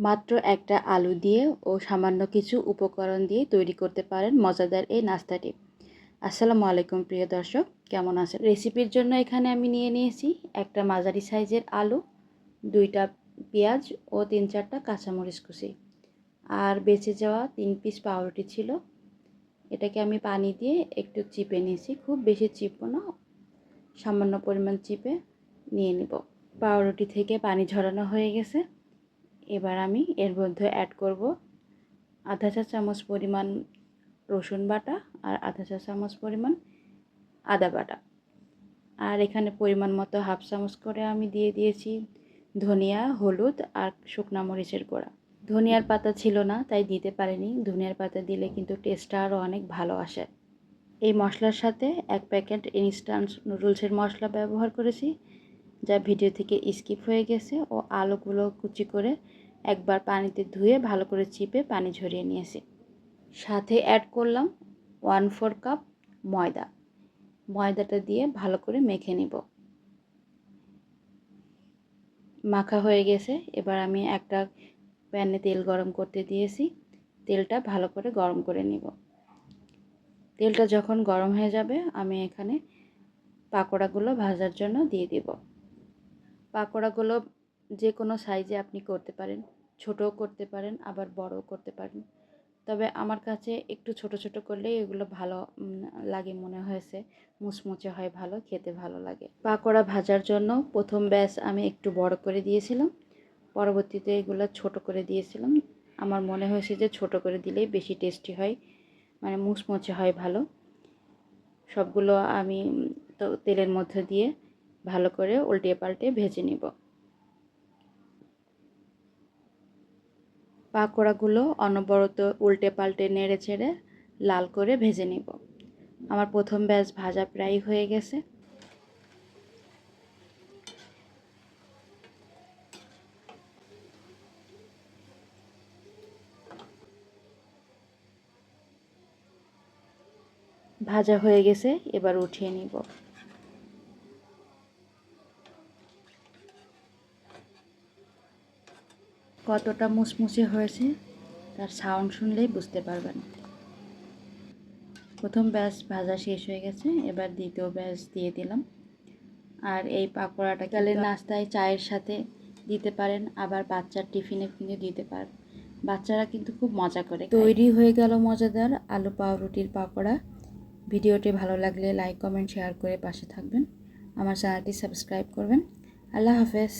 মাত্র একটা আলু দিয়ে ও সামান্য কিছু উপকরণ দিয়ে তৈরি করতে পারেন মজাদার এই নাস্তাটি। আসসালামু আলাইকুম প্রিয় দর্শক, কেমন আছেন? রেসিপির জন্য এখানে আমি নিয়ে নিয়েছি একটা মাঝারি সাইজের আলু, 2টা পেঁয়াজ ও 3-4টা কাঁচামরিচ কুচি, আর বেঁচে যাওয়া 3 পিস পাউরুটি ছিল। এটাকে আমি পানি দিয়ে একটু চিপে নিয়েছি, খুব বেশি চিপবো না, সামান্য পরিমাণ চিপে নিয়ে নিব। পাউরুটি থেকে পানি ঝরানো হয়ে গেছে। এবার আমি এর মধ্যে অ্যাড করব আধা চা চামচ পরিমাণ রসুন বাটা আর আধা চা চামচ পরিমাণ আদা বাটা। আর এখানে পরিমাণ মতো হাফ চামচ করে আমি দিয়ে দিয়েছি ধনিয়া, হলুদ আর শুকনা মরিচের গুঁড়া। ধনিয়ার পাতা ছিল না তাই দিতে পারিনি, ধনিয়ার পাতা দিলে কিন্তু টেস্টটা আরও অনেক ভালো আসে। এই মশলার সাথে 1 প্যাকেট ইনস্ট্যান্ট নুডলসের মশলা ব্যবহার করেছি, যা ভিডিও থেকে স্কিপ হয়ে গেছে, ও আলুগুলো কুচি করে একবার পানিতে ধুয়ে ভালো করে চিপে পানি ঝরিয়ে নিয়েছি। সাথে অ্যাড করলাম 1/4 কাপ ময়দা। ময়দাটা দিয়ে ভালো করে মেখে নিব। মাখা হয়ে গেছে। এবার আমি একটা প্যানে তেল গরম করতে দিয়েছি, তেলটা ভালো করে গরম করে নিব। তেলটা যখন গরম হয়ে যাবে আমি এখানে পাকোড়াগুলো ভাজার জন্য দিয়ে দিব। পাকোড়াগুলো যে কোনো সাইজে আপনি করতে পারেন, ছোটও করতে পারেন আবার বড়ও করতে পারেন, তবে আমার কাছে একটু ছোট ছোট করলেই এগুলো ভালো লাগে মনে হয়েছে, মুচমুচে হয়, ভালো খেতে ভালো লাগে। পাকোড়া ভাজার জন্য প্রথম ব্যাচ আমি একটু বড় করে দিয়েছিলাম, পরবর্তীতে এগুলো ছোট করে দিয়েছিলাম। আমার মনে হয়েছে যে ছোট করে দিলেই বেশি টেস্টি হয়, মানে মুচমুচে হয় ভালো। সবগুলো আমি তো তেলের মধ্যে দিয়ে ভালো করে উল্টে পাল্টে ভেজে নিব। পাকোড়াগুলো অনবরত উল্টে পাল্টে নেড়ে ছেড়ে লাল করে ভেজে নিব। আমার প্রথম ব্যাচ ভাজা প্রায় হয়ে গেছে। ভাজা হয়ে গেছে, এবার উঠিয়ে নিব। কতটা মুচমুচে হয়েছে তার সাউন্ড শুনলেই বুঝতে পারবেন। প্রথম ব্যাচ ভাজা শেষ হয়ে গেছে, এবার দ্বিতীয় ব্যাচ দিয়ে দিলাম। আর এই পাকোড়াটা কালের নাস্তায় চায়ের সাথে দিতে পারেন, আবার বাচ্চার টিফিনে কিন্তু দিতে পারেন। বাচ্চারা কিন্তু খুব মজা করে। তৈরি হয়ে গেল মজাদার আলু পাউরুটির পাকোড়া। ভিডিওটি ভালো লাগলে লাইক, কমেন্ট, শেয়ার করে পাশে থাকবেন। আমার চ্যানেলটি সাবস্ক্রাইব করবেন। আল্লাহ হাফেজ।